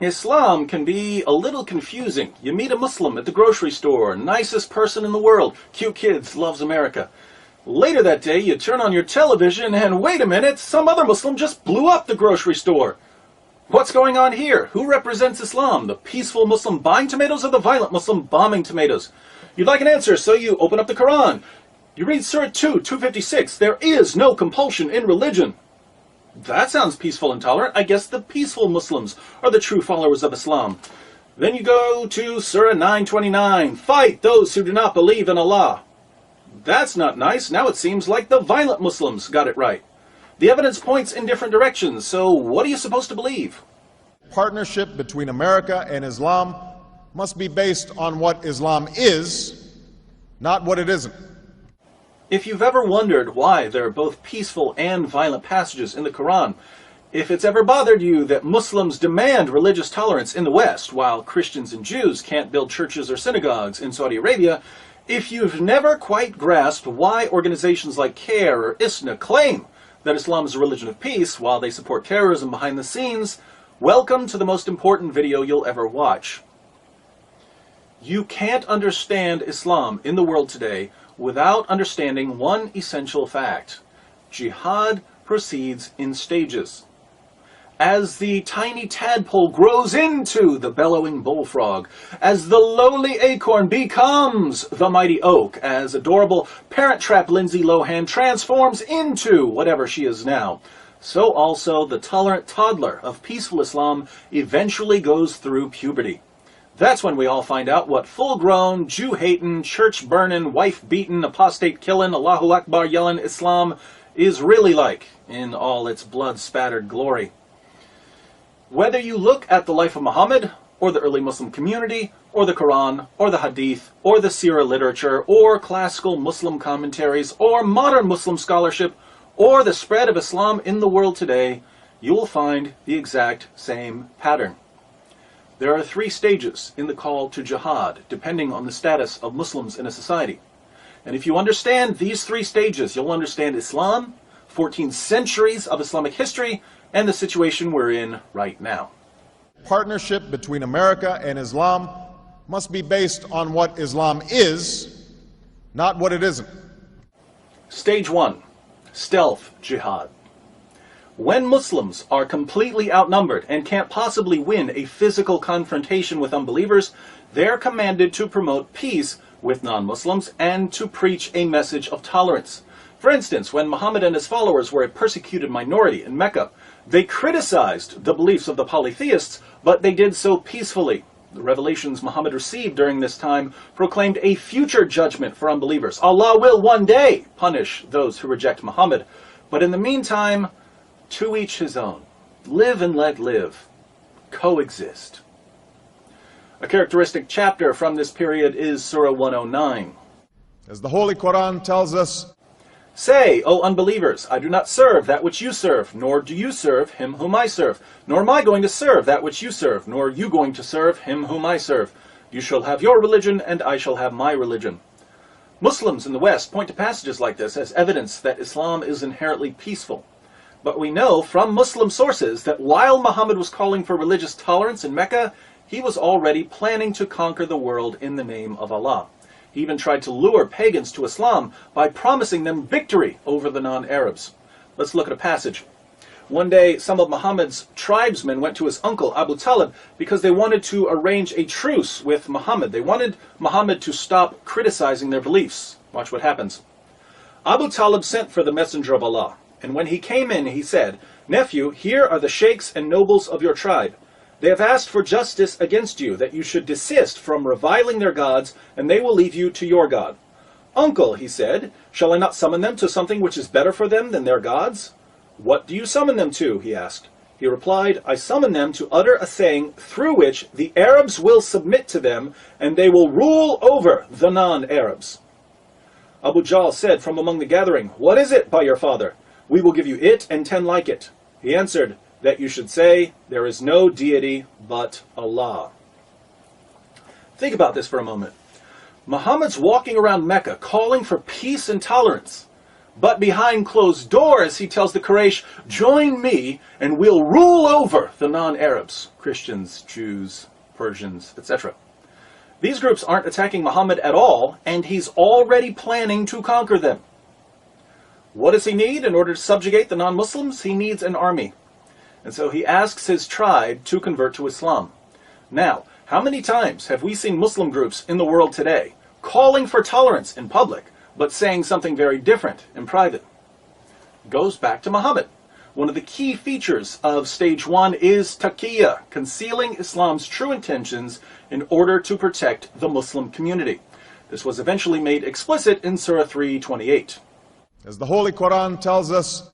Islam can be a little confusing. You meet a Muslim at the grocery store, nicest person in the world, cute kids, loves America. Later that day, you turn on your television and wait a minute, some other Muslim just blew up the grocery store. What's going on here? Who represents Islam? The peaceful Muslim buying tomatoes or the violent Muslim bombing tomatoes? You'd like an answer, so you open up the Quran. You read Surah 2, 256, there is no compulsion in religion. That sounds peaceful and tolerant. I guess the peaceful Muslims are the true followers of Islam. Then you go to Surah 929. Fight those who do not believe in Allah. That's not nice. Now it seems like the violent Muslims got it right. The evidence points in different directions, so what are you supposed to believe? Partnership between America and Islam must be based on what Islam is, not what it isn't. If you've ever wondered why there are both peaceful and violent passages in the Quran, if it's ever bothered you that Muslims demand religious tolerance in the West while Christians and Jews can't build churches or synagogues in Saudi Arabia, if you've never quite grasped why organizations like CARE or ISNA claim that Islam is a religion of peace while they support terrorism behind the scenes, welcome to the most important video you'll ever watch. You can't understand Islam in the world today without understanding one essential fact. Jihad proceeds in stages. As the tiny tadpole grows into the bellowing bullfrog, as the lowly acorn becomes the mighty oak, as adorable Parent Trap Lindsay Lohan transforms into whatever she is now, so also the tolerant toddler of peaceful Islam eventually goes through puberty. That's when we all find out what full-grown, Jew-hating, church-burning, wife-beating, apostate-killing, Allahu Akbar yelling Islam is really like in all its blood-spattered glory. Whether you look at the life of Muhammad, or the early Muslim community, or the Quran, or the Hadith, or the Sirah literature, or classical Muslim commentaries, or modern Muslim scholarship, or the spread of Islam in the world today, you will find the exact same pattern. There are 3 stages in the call to jihad, depending on the status of Muslims in a society. And if you understand these 3 stages, you'll understand Islam, 14 centuries of Islamic history, and the situation we're in right now. Partnership between America and Islam must be based on what Islam is, not what it isn't. Stage 1. Stealth jihad. When Muslims are completely outnumbered and can't possibly win a physical confrontation with unbelievers, they're commanded to promote peace with non-Muslims and to preach a message of tolerance. For instance, when Muhammad and his followers were a persecuted minority in Mecca, they criticized the beliefs of the polytheists, but they did so peacefully. The revelations Muhammad received during this time proclaimed a future judgment for unbelievers. Allah will one day punish those who reject Muhammad. But in the meantime, to each his own. Live and let live. Coexist. A characteristic chapter from this period is Surah 109. As the Holy Quran tells us, Say, O unbelievers, I do not serve that which you serve, nor do you serve him whom I serve, nor am I going to serve that which you serve, nor are you going to serve him whom I serve. You shall have your religion, and I shall have my religion. Muslims in the West point to passages like this as evidence that Islam is inherently peaceful. But we know from Muslim sources that while Muhammad was calling for religious tolerance in Mecca, he was already planning to conquer the world in the name of Allah. He even tried to lure pagans to Islam by promising them victory over the non-Arabs. Let's look at a passage. One day, some of Muhammad's tribesmen went to his uncle Abu Talib because they wanted to arrange a truce with Muhammad. They wanted Muhammad to stop criticizing their beliefs. Watch what happens. Abu Talib sent for the messenger of Allah. And when he came in, he said, Nephew, here are the sheikhs and nobles of your tribe. They have asked for justice against you, that you should desist from reviling their gods, and they will leave you to your God. Uncle, he said, shall I not summon them to something which is better for them than their gods? What do you summon them to? He asked. He replied, I summon them to utter a saying through which the Arabs will submit to them, and they will rule over the non-Arabs. Abu Jahl said from among the gathering, What is it, by your father? We will give you it and 10 like it. He answered, that you should say, there is no deity but Allah. Think about this for a moment. Muhammad's walking around Mecca calling for peace and tolerance. But behind closed doors, he tells the Quraysh, join me and we'll rule over the non-Arabs, Christians, Jews, Persians, etc. These groups aren't attacking Muhammad at all, and he's already planning to conquer them. What does he need in order to subjugate the non-Muslims? He needs an army. And so he asks his tribe to convert to Islam. Now, how many times have we seen Muslim groups in the world today calling for tolerance in public, but saying something very different in private? Goes back to Muhammad. One of the key features of stage 1 is taqiyya, concealing Islam's true intentions in order to protect the Muslim community. This was eventually made explicit in Surah 3:28. As the Holy Quran tells us,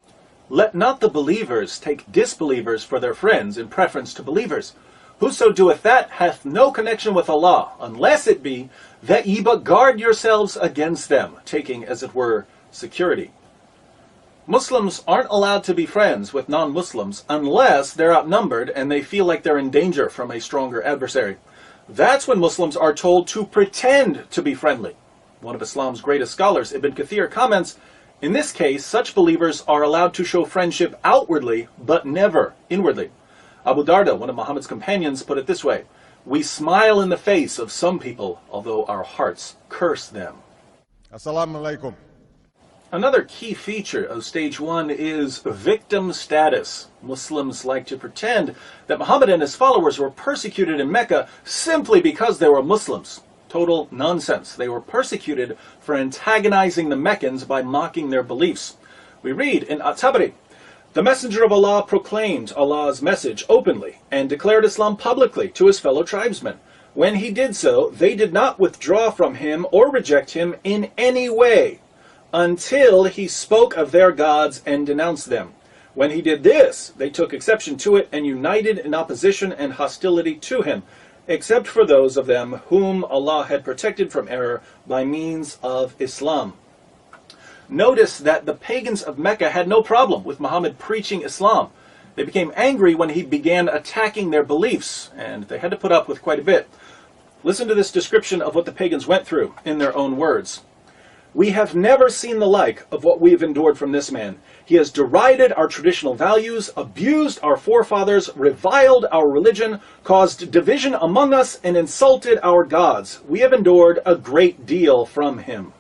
let not the believers take disbelievers for their friends in preference to believers. Whoso doeth that hath no connection with Allah, unless it be that ye but guard yourselves against them, taking, as it were, security. Muslims aren't allowed to be friends with non-Muslims unless they're outnumbered and they feel like they're in danger from a stronger adversary. That's when Muslims are told to pretend to be friendly. One of Islam's greatest scholars, Ibn Kathir, comments, in this case, such believers are allowed to show friendship outwardly, but never inwardly. Abu Darda, one of Muhammad's companions, put it this way, we smile in the face of some people, although our hearts curse them. Assalamu alaikum. Another key feature of stage 1 is victim status. Muslims like to pretend that Muhammad and his followers were persecuted in Mecca simply because they were Muslims. Total nonsense. They were persecuted for antagonizing the Meccans by mocking their beliefs. We read in At-Tabari, the Messenger of Allah proclaimed Allah's message openly and declared Islam publicly to his fellow tribesmen. When he did so, they did not withdraw from him or reject him in any way until he spoke of their gods and denounced them. When he did this, they took exception to it and united in opposition and hostility to him, except for those of them whom Allah had protected from error by means of Islam. Notice that the pagans of Mecca had no problem with Muhammad preaching Islam. They became angry when he began attacking their beliefs, and they had to put up with quite a bit. Listen to this description of what the pagans went through in their own words. We have never seen the like of what we have endured from this man. He has derided our traditional values, abused our forefathers, reviled our religion, caused division among us, and insulted our gods. We have endured a great deal from him.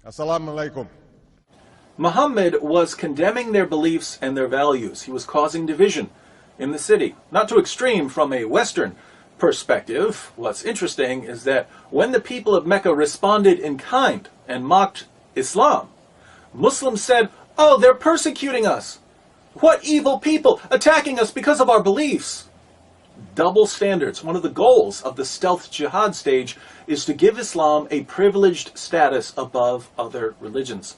Assalamu alaikum. Muhammad was condemning their beliefs and their values. He was causing division in the city. Not too extreme from a Western perspective. What's interesting is that when the people of Mecca responded in kind and mocked Islam, Muslims said, oh, they're persecuting us. What evil people attacking us because of our beliefs. Double standards. One of the goals of the stealth jihad stage is to give Islam a privileged status above other religions.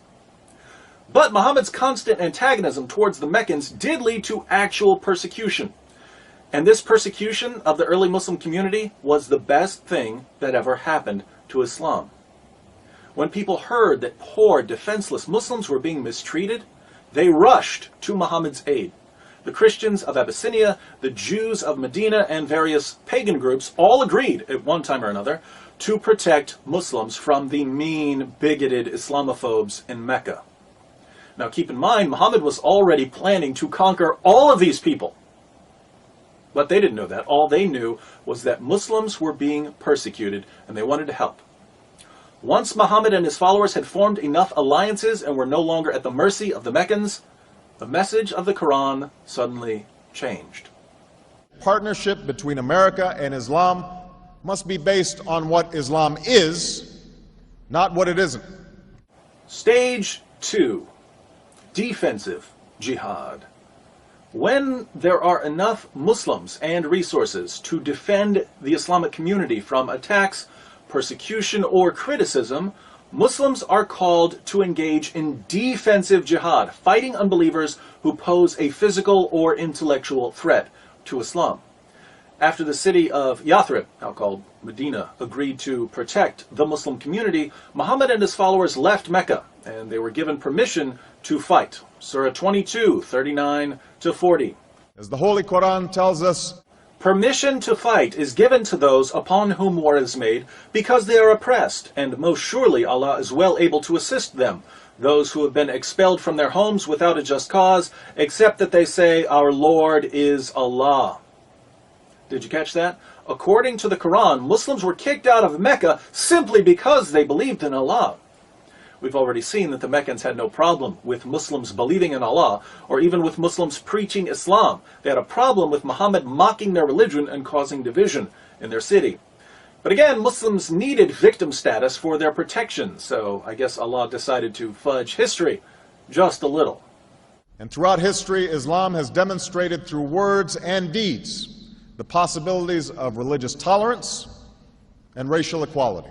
But Muhammad's constant antagonism towards the Meccans did lead to actual persecution. And this persecution of the early Muslim community was the best thing that ever happened to Islam. When people heard that poor, defenseless Muslims were being mistreated, they rushed to Muhammad's aid. The Christians of Abyssinia, the Jews of Medina, and various pagan groups all agreed at one time or another to protect Muslims from the mean, bigoted Islamophobes in Mecca. Now keep in mind, Muhammad was already planning to conquer all of these people. But they didn't know that. All they knew was that Muslims were being persecuted and they wanted to help. Once Muhammad and his followers had formed enough alliances and were no longer at the mercy of the Meccans, the message of the Quran suddenly changed. Partnership between America and Islam must be based on what Islam is, not what it isn't. Stage 2. Defensive jihad. When there are enough Muslims and resources to defend the Islamic community from attacks, persecution, or criticism, Muslims are called to engage in defensive jihad, fighting unbelievers who pose a physical or intellectual threat to Islam. After the city of Yathrib, now called Medina, agreed to protect the Muslim community, Muhammad and his followers left Mecca, and they were given permission to fight. Surah 22, 39 to 40. As the Holy Quran tells us, Permission to fight is given to those upon whom war is made because they are oppressed, and most surely Allah is well able to assist them, those who have been expelled from their homes without a just cause, except that they say, "Our Lord is Allah." Did you catch that? According to the Quran, Muslims were kicked out of Mecca simply because they believed in Allah. We've already seen that the Meccans had no problem with Muslims believing in Allah, or even with Muslims preaching Islam. They had a problem with Muhammad mocking their religion and causing division in their city. But again, Muslims needed victim status for their protection, so I guess Allah decided to fudge history just a little. And throughout history, Islam has demonstrated through words and deeds the possibilities of religious tolerance and racial equality.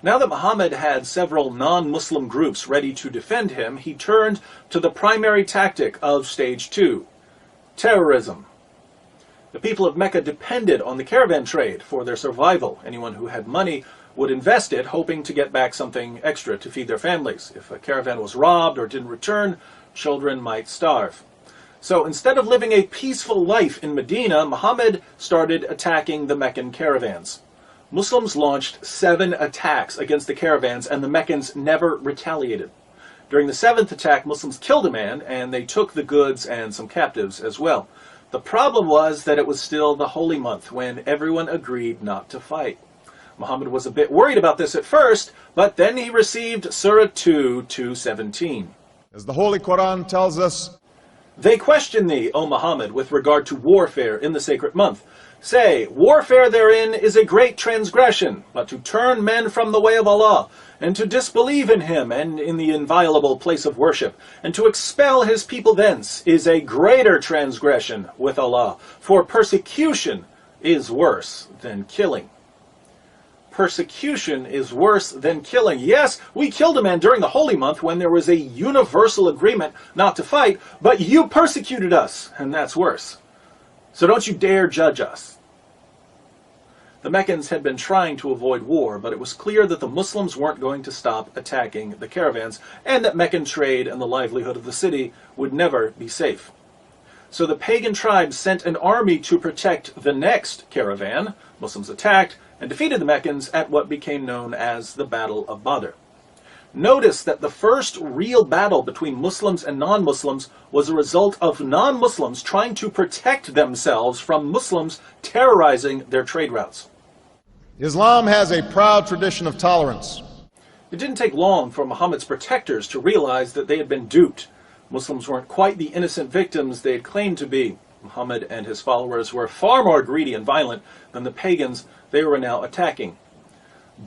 Now that Muhammad had several non-Muslim groups ready to defend him, he turned to the primary tactic of stage 2, terrorism. The people of Mecca depended on the caravan trade for their survival. Anyone who had money would invest it, hoping to get back something extra to feed their families. If a caravan was robbed or didn't return, children might starve. So instead of living a peaceful life in Medina, Muhammad started attacking the Meccan caravans. Muslims launched 7 attacks against the caravans, and the Meccans never retaliated. During the 7th attack, Muslims killed a man, and they took the goods and some captives as well. The problem was that it was still the holy month when everyone agreed not to fight. Muhammad was a bit worried about this at first, but then he received Surah 2:17. As the Holy Quran tells us, "They question thee, O Muhammad, with regard to warfare in the sacred month. Say, warfare therein is a great transgression, but to turn men from the way of Allah, and to disbelieve in Him and in the inviolable place of worship, and to expel His people thence, is a greater transgression with Allah, for persecution is worse than killing." Persecution is worse than killing. Yes, we killed a man during the holy month when there was a universal agreement not to fight, but you persecuted us, and that's worse. So don't you dare judge us. The Meccans had been trying to avoid war, but it was clear that the Muslims weren't going to stop attacking the caravans, and that Meccan trade and the livelihood of the city would never be safe. So the pagan tribes sent an army to protect the next caravan. Muslims attacked and defeated the Meccans at what became known as the Battle of Badr. Notice that the first real battle between Muslims and non-Muslims was a result of non-Muslims trying to protect themselves from Muslims terrorizing their trade routes. Islam has a proud tradition of tolerance. It didn't take long for Muhammad's protectors to realize that they had been duped. Muslims weren't quite the innocent victims they had claimed to be. Muhammad and his followers were far more greedy and violent than the pagans they were now attacking.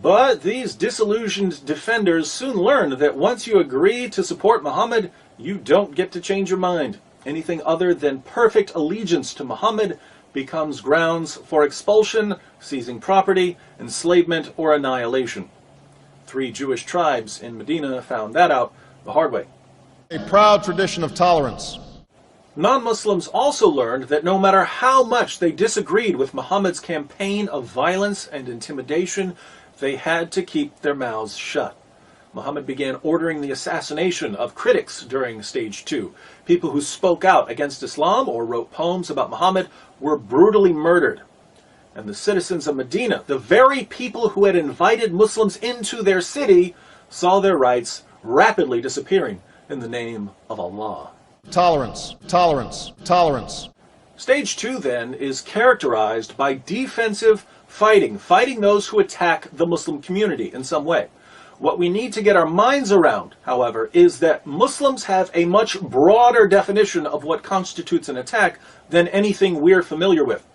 But these disillusioned defenders soon learned that once you agree to support Muhammad, you don't get to change your mind. Anything other than perfect allegiance to Muhammad becomes grounds for expulsion, seizing property, enslavement, or annihilation. 3 Jewish tribes in Medina found that out the hard way. A proud tradition of tolerance. Non-Muslims also learned that no matter how much they disagreed with Muhammad's campaign of violence and intimidation, they had to keep their mouths shut. Muhammad began ordering the assassination of critics during stage 2. People who spoke out against Islam or wrote poems about Muhammad were brutally murdered. And the citizens of Medina, the very people who had invited Muslims into their city, saw their rights rapidly disappearing in the name of Allah. Tolerance, tolerance, tolerance. Stage 2, then, is characterized by defensive fighting those who attack the Muslim community in some way. What we need to get our minds around, however, is that Muslims have a much broader definition of what constitutes an attack than anything we're familiar with.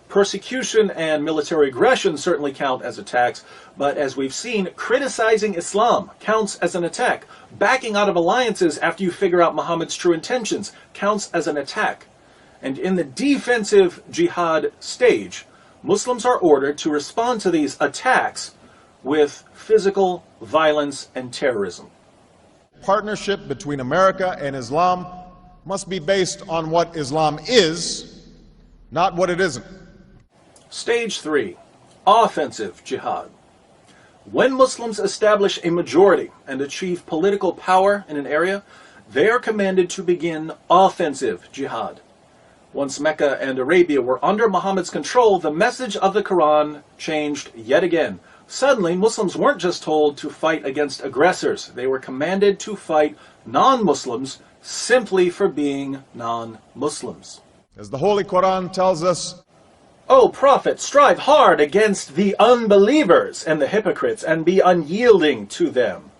Persecution and military aggression certainly count as attacks, but as we've seen, criticizing Islam counts as an attack. Backing out of alliances after you figure out Muhammad's true intentions counts as an attack. And in the defensive jihad stage, Muslims are ordered to respond to these attacks with physical violence and terrorism. Partnership between America and Islam must be based on what Islam is, not what it isn't. Stage 3, offensive jihad. When Muslims establish a majority and achieve political power in an area, they are commanded to begin offensive jihad. Once Mecca and Arabia were under Muhammad's control, the message of the Quran changed yet again. Suddenly, Muslims weren't just told to fight against aggressors. They were commanded to fight non-Muslims simply for being non-Muslims. As the Holy Quran tells us, O Prophet, strive hard against the unbelievers and the hypocrites, and be unyielding to them.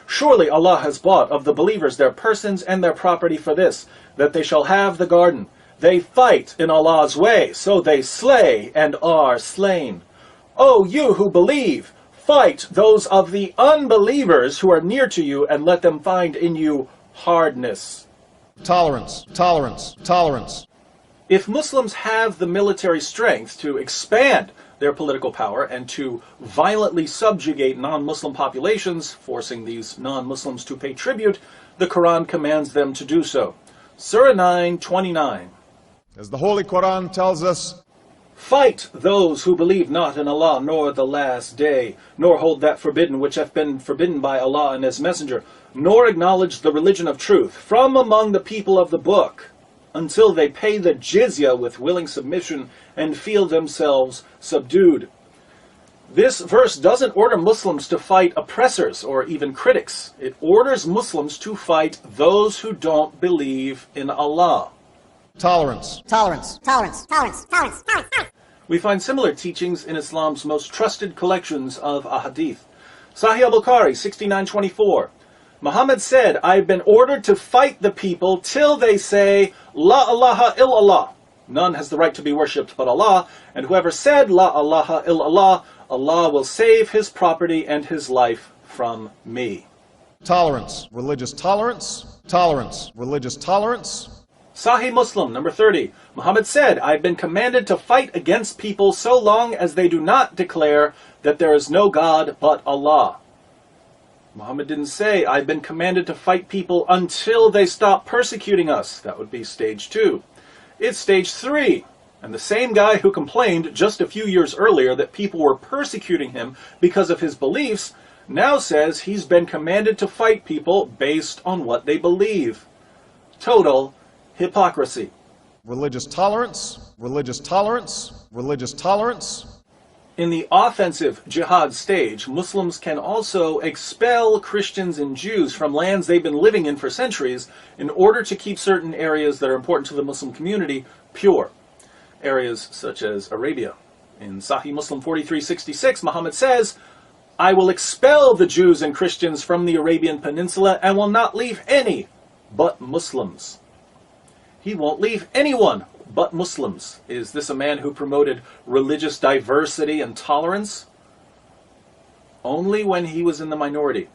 Surely Allah has bought of the believers their persons and their property for this, that they shall have the garden. They fight in Allah's way, so they slay and are slain. O you who believe, fight those of the unbelievers who are near to you, and let them find in you hardness. tolerance, tolerance, tolerance. If Muslims have the military strength to expand their political power and to violently subjugate non-Muslim populations, forcing these non-Muslims to pay tribute, the Quran commands them to do so. Surah 9:29. As the Holy Quran tells us, Fight those who believe not in Allah nor the last day, nor hold that forbidden which hath been forbidden by Allah and His Messenger, nor acknowledge the religion of truth from among the people of the book, until they pay the jizya with willing submission and feel themselves subdued. This verse doesn't order Muslims to fight oppressors or even critics. It orders Muslims to fight those who don't believe in Allah. tolerance, Tolerance, tolerance, tolerance, tolerance, tolerance. We find similar teachings in Islam's most trusted collections of ahadith. Sahih al-Bukhari 6924. Muhammad said, I've been ordered to fight the people till they say, La ilaha illallah. None has the right to be worshipped but Allah, and whoever said, La ilaha illallah, Allah will save his property and his life from me. tolerance, religious tolerance, tolerance, religious tolerance. Sahih Muslim, number 30. Muhammad said, I've been commanded to fight against people so long as they do not declare that there is no God but Allah. Muhammad didn't say, I've been commanded to fight people until they stop persecuting us. That would be stage 2. It's stage 3. And the same guy who complained just a few years earlier that people were persecuting him because of his beliefs now says he's been commanded to fight people based on what they believe. Total hypocrisy. Religious tolerance, religious tolerance, religious tolerance. In the offensive jihad stage, Muslims can also expel Christians and Jews from lands they've been living in for centuries in order to keep certain areas that are important to the Muslim community pure. Areas such as Arabia. In Sahih Muslim 4366, Muhammad says, I will expel the Jews and Christians from the Arabian Peninsula and will not leave any but Muslims. He won't leave anyone but Muslims. Is this a man who promoted religious diversity and tolerance? Only when he was in the minority.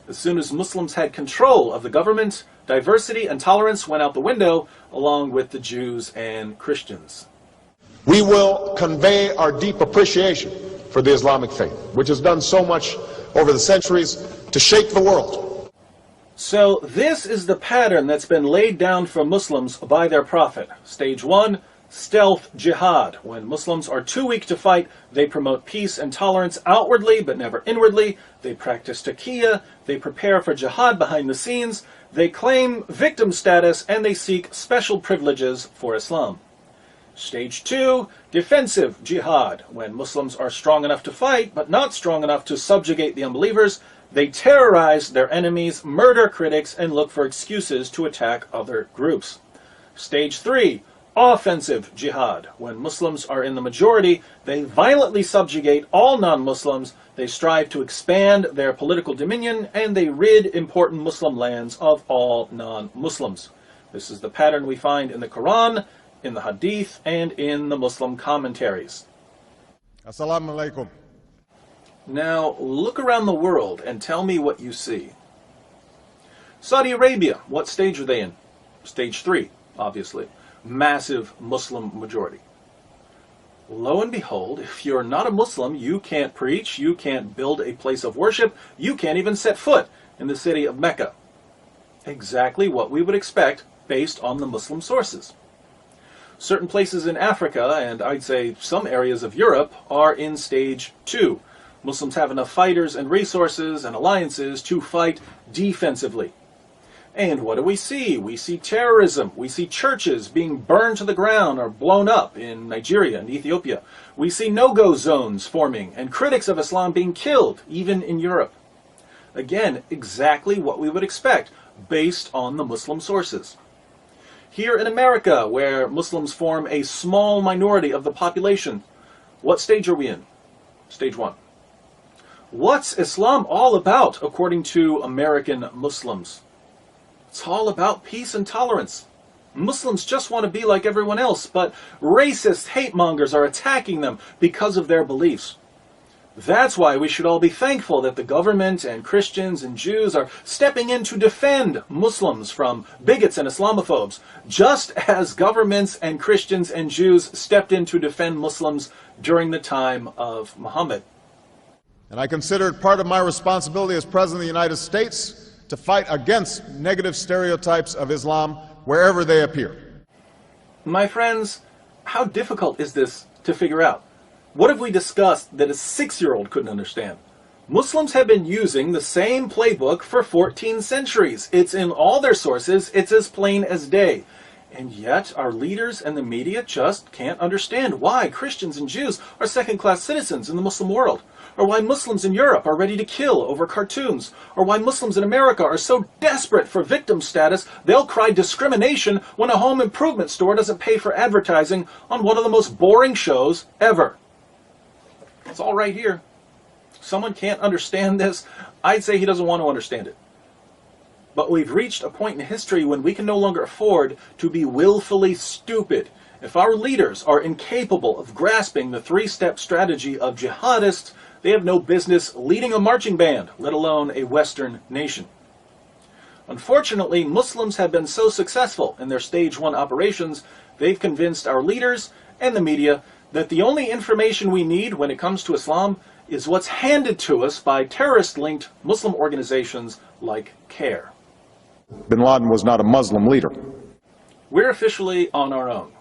As soon as Muslims had control of the government, diversity and tolerance went out the window, along with the Jews and Christians. We will convey our deep appreciation for the Islamic faith, which has done so much over the centuries to shape the world. So this is the pattern that's been laid down for Muslims by their prophet. Stage 1, stealth jihad. When Muslims are too weak to fight, they promote peace and tolerance outwardly but never inwardly. They practice taqiyya, they prepare for jihad behind the scenes, they claim victim status, and they seek special privileges for Islam. Stage 2, defensive jihad. When Muslims are strong enough to fight but not strong enough to subjugate the unbelievers, they terrorize their enemies, murder critics, and look for excuses to attack other groups. Stage 3, offensive jihad. When Muslims are in the majority, they violently subjugate all non-Muslims, they strive to expand their political dominion, and they rid important Muslim lands of all non-Muslims. This is the pattern we find in the Quran, in the Hadith, and in the Muslim commentaries. Assalamu alaikum. Now, look around the world and tell me what you see. Saudi Arabia, what stage are they in? Stage 3, obviously. Massive Muslim majority. Lo and behold, if you're not a Muslim, you can't preach, you can't build a place of worship, you can't even set foot in the city of Mecca. Exactly what we would expect based on the Muslim sources. Certain places in Africa, and I'd say some areas of Europe, are in stage 2. Muslims have enough fighters and resources and alliances to fight defensively. And what do? We see terrorism. We see churches being burned to the ground or blown up in Nigeria and Ethiopia. We see no-go zones forming and critics of Islam being killed, even in Europe. Again, exactly what we would expect based on the Muslim sources. Here in America, where Muslims form a small minority of the population, what stage are we in? Stage 1. What's Islam all about, according to American Muslims? It's all about peace and tolerance. Muslims just want to be like everyone else, but racist hate mongers are attacking them because of their beliefs. That's why we should all be thankful that the government and Christians and Jews are stepping in to defend Muslims from bigots and Islamophobes, just as governments and Christians and Jews stepped in to defend Muslims during the time of Muhammad. And I consider it part of my responsibility as President of the United States to fight against negative stereotypes of Islam wherever they appear. My friends, how difficult is this to figure out? What have we discussed that a 6-year-old couldn't understand? Muslims have been using the same playbook for 14 centuries. It's in all their sources. It's as plain as day. And yet our leaders and the media just can't understand why Christians and Jews are second-class citizens in the Muslim world, or why Muslims in Europe are ready to kill over cartoons, or why Muslims in America are so desperate for victim status they'll cry discrimination when a home improvement store doesn't pay for advertising on one of the most boring shows ever. It's all right here. If someone can't understand this, I'd say he doesn't want to understand it. But we've reached a point in history when we can no longer afford to be willfully stupid. If our leaders are incapable of grasping the 3-step strategy of jihadists, they have no business leading a marching band, let alone a Western nation. Unfortunately, Muslims have been so successful in their Stage 1 operations, they've convinced our leaders and the media that the only information we need when it comes to Islam is what's handed to us by terrorist-linked Muslim organizations like CARE. Bin Laden was not a Muslim leader. We're officially on our own.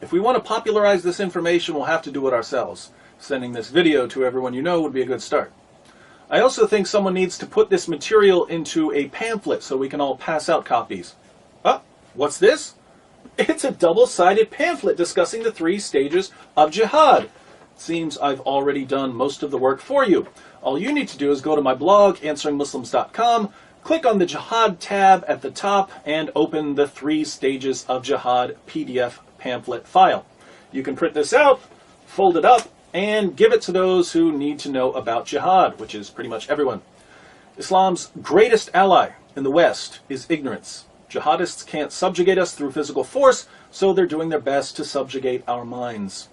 If we want to popularize this information, we'll have to do it ourselves. Sending this video to everyone you know would be a good start. I also think someone needs to put this material into a pamphlet so we can all pass out copies. What's this? It's a double-sided pamphlet discussing the 3 stages of jihad. It seems I've already done most of the work for you. All you need to do is go to my blog, answeringmuslims.com, click on the Jihad tab at the top, and open the 3 stages of jihad PDF pamphlet file. You can print this out, fold it up, and give it to those who need to know about jihad, which is pretty much everyone. Islam's greatest ally in the West is ignorance. Jihadists can't subjugate us through physical force, so they're doing their best to subjugate our minds.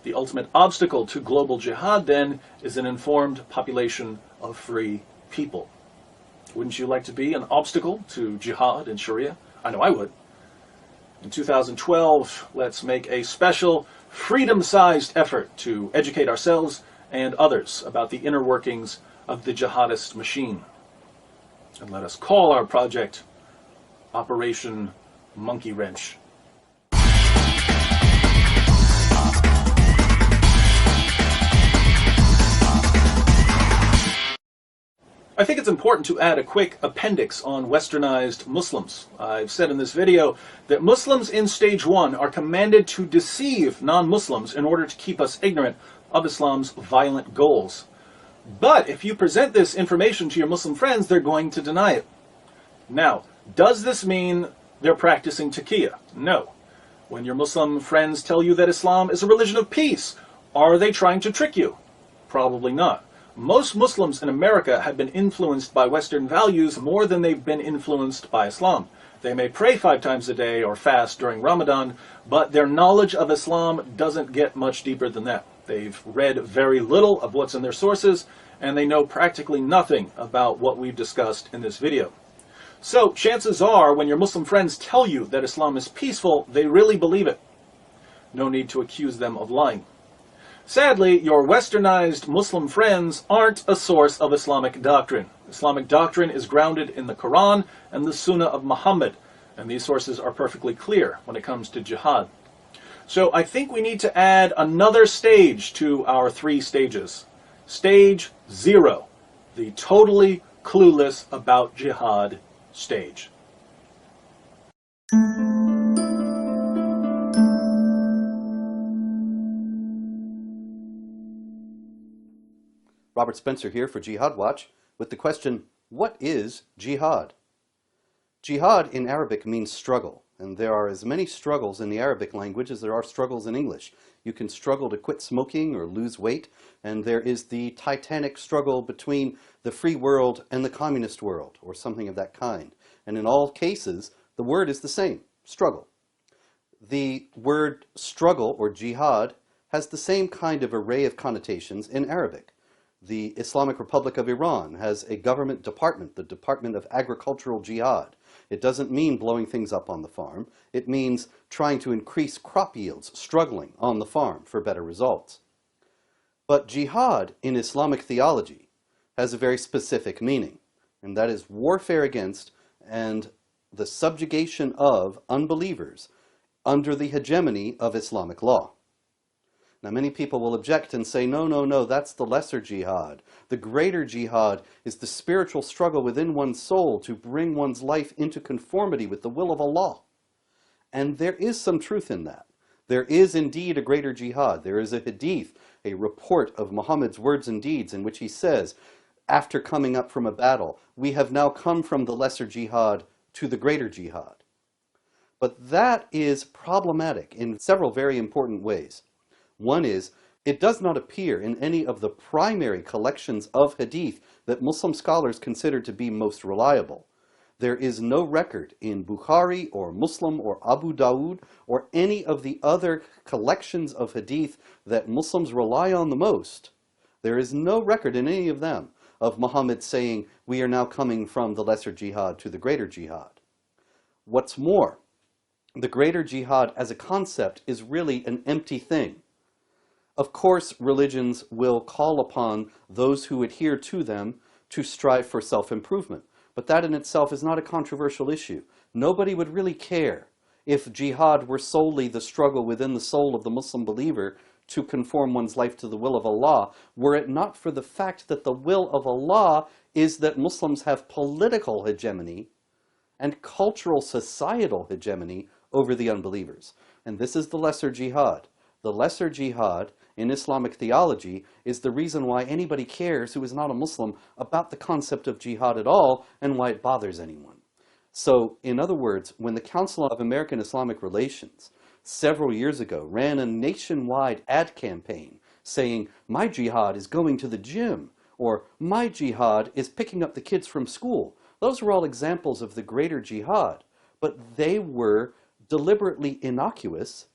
The ultimate obstacle to global jihad, then, is an informed population of free people. Wouldn't you like to be an obstacle to jihad in Sharia? I know I would. In 2012, let's make a special, freedom-sized effort to educate ourselves and others about the inner workings of the jihadist machine. And let us call our project Operation Monkey Wrench. I think it's important to add a quick appendix on westernized Muslims. I've said in this video that Muslims in Stage 1 are commanded to deceive non-Muslims in order to keep us ignorant of Islam's violent goals. But if you present this information to your Muslim friends, they're going to deny it. Now, does this mean they're practicing taqiyya? No. When your Muslim friends tell you that Islam is a religion of peace, are they trying to trick you? Probably not. Most Muslims in America have been influenced by Western values more than they've been influenced by Islam. They may pray 5 times a day or fast during Ramadan, but their knowledge of Islam doesn't get much deeper than that. They've read very little of what's in their sources, and they know practically nothing about what we've discussed in this video. So, chances are, when your Muslim friends tell you that Islam is peaceful, they really believe it. No need to accuse them of lying. Sadly, your westernized Muslim friends aren't a source of Islamic doctrine. Islamic doctrine is grounded in the Quran and the Sunnah of Muhammad, and these sources are perfectly clear when it comes to jihad. So I think we need to add another stage to our 3 stages. Stage 0, the totally clueless about jihad stage. Robert Spencer here for Jihad Watch with the question, what is jihad? Jihad in Arabic means struggle, and there are as many struggles in the Arabic language as there are struggles in English. You can struggle to quit smoking or lose weight, and there is the titanic struggle between the free world and the communist world, or something of that kind. And in all cases, the word is the same, struggle. The word struggle, or jihad, has the same kind of array of connotations in Arabic. The Islamic Republic of Iran has a government department, the Department of Agricultural Jihad. It doesn't mean blowing things up on the farm. It means trying to increase crop yields, struggling on the farm for better results. But jihad in Islamic theology has a very specific meaning, and that is warfare against and the subjugation of unbelievers under the hegemony of Islamic law. Now, many people will object and say, no, that's the lesser jihad. The greater jihad is the spiritual struggle within one's soul to bring one's life into conformity with the will of Allah. And there is some truth in that. There is indeed a greater jihad. There is a hadith, a report of Muhammad's words and deeds in which he says, after coming up from a battle, we have now come from the lesser jihad to the greater jihad. But that is problematic in several very important ways. One is, it does not appear in any of the primary collections of hadith that Muslim scholars consider to be most reliable. There is no record in Bukhari or Muslim or Abu Dawud or any of the other collections of hadith that Muslims rely on the most. There is no record in any of them of Muhammad saying, we are now coming from the lesser jihad to the greater jihad. What's more, the greater jihad as a concept is really an empty thing. Of course, religions will call upon those who adhere to them to strive for self-improvement, but that in itself is not a controversial issue. Nobody would really care if jihad were solely the struggle within the soul of the Muslim believer to conform one's life to the will of Allah, were it not for the fact that the will of Allah is that Muslims have political hegemony and cultural societal hegemony over the unbelievers. And this is the lesser jihad. The lesser jihad in Islamic theology is the reason why anybody cares who is not a Muslim about the concept of jihad at all and why it bothers anyone. So, in other words, when the Council of American Islamic Relations several years ago ran a nationwide ad campaign saying, my jihad is going to the gym, or my jihad is picking up the kids from school, those were all examples of the greater jihad, but they were deliberately innocuous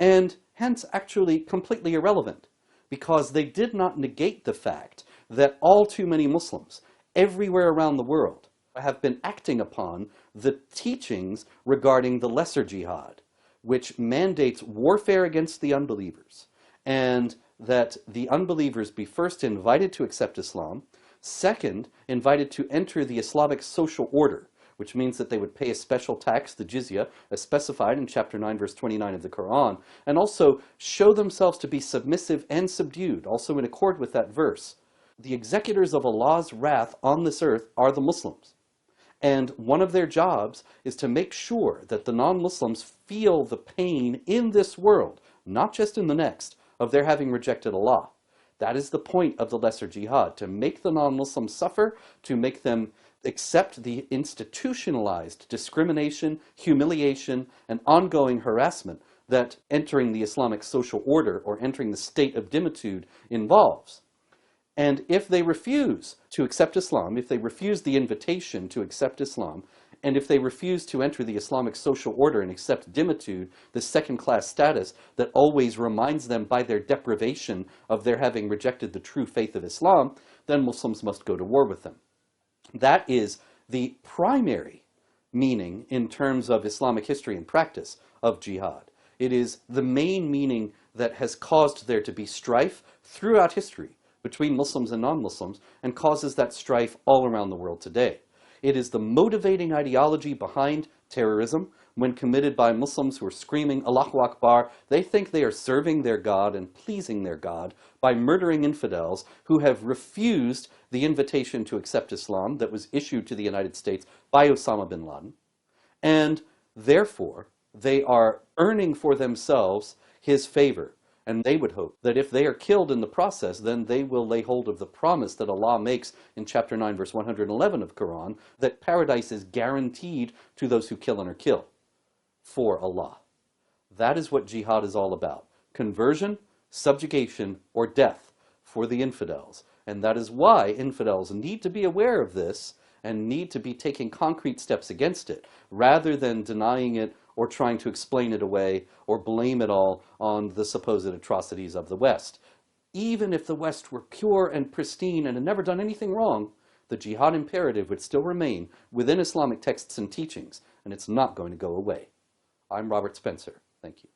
and hence actually completely irrelevant, because they did not negate the fact that all too many Muslims everywhere around the world have been acting upon the teachings regarding the lesser jihad, which mandates warfare against the unbelievers, and that the unbelievers be first invited to accept Islam, second, invited to enter the Islamic social order, which means that they would pay a special tax, the jizya, as specified in chapter 9, verse 29 of the Quran, and also show themselves to be submissive and subdued, also in accord with that verse. The executors of Allah's wrath on this earth are the Muslims. And one of their jobs is to make sure that the non-Muslims feel the pain in this world, not just in the next, of their having rejected Allah. That is the point of the lesser jihad, to make the non-Muslims suffer, to make them accept the institutionalized discrimination, humiliation, and ongoing harassment that entering the Islamic social order or entering the state of dhimitude involves. And if they refuse to accept Islam, if they refuse the invitation to accept Islam, and if they refuse to enter the Islamic social order and accept dhimitude, the second-class status that always reminds them by their deprivation of their having rejected the true faith of Islam, then Muslims must go to war with them. That is the primary meaning in terms of Islamic history and practice of jihad. It is the main meaning that has caused there to be strife throughout history between Muslims and non-Muslims and causes that strife all around the world today. It is the motivating ideology behind Terrorism, when committed by Muslims who are screaming Allahu Akbar, they think they are serving their God and pleasing their God by murdering infidels who have refused the invitation to accept Islam that was issued to the United States by Osama bin Laden. And therefore, they are earning for themselves his favor. And they would hope that if they are killed in the process, then they will lay hold of the promise that Allah makes in chapter 9, verse 111 of Quran, that paradise is guaranteed to those who kill and are killed for Allah. That is what jihad is all about. Conversion, subjugation, or death for the infidels. And that is why infidels need to be aware of this and need to be taking concrete steps against it, rather than denying it or trying to explain it away or blame it all on the supposed atrocities of the West. Even if the West were pure and pristine and had never done anything wrong, the jihad imperative would still remain within Islamic texts and teachings, and it's not going to go away. I'm Robert Spencer. Thank you.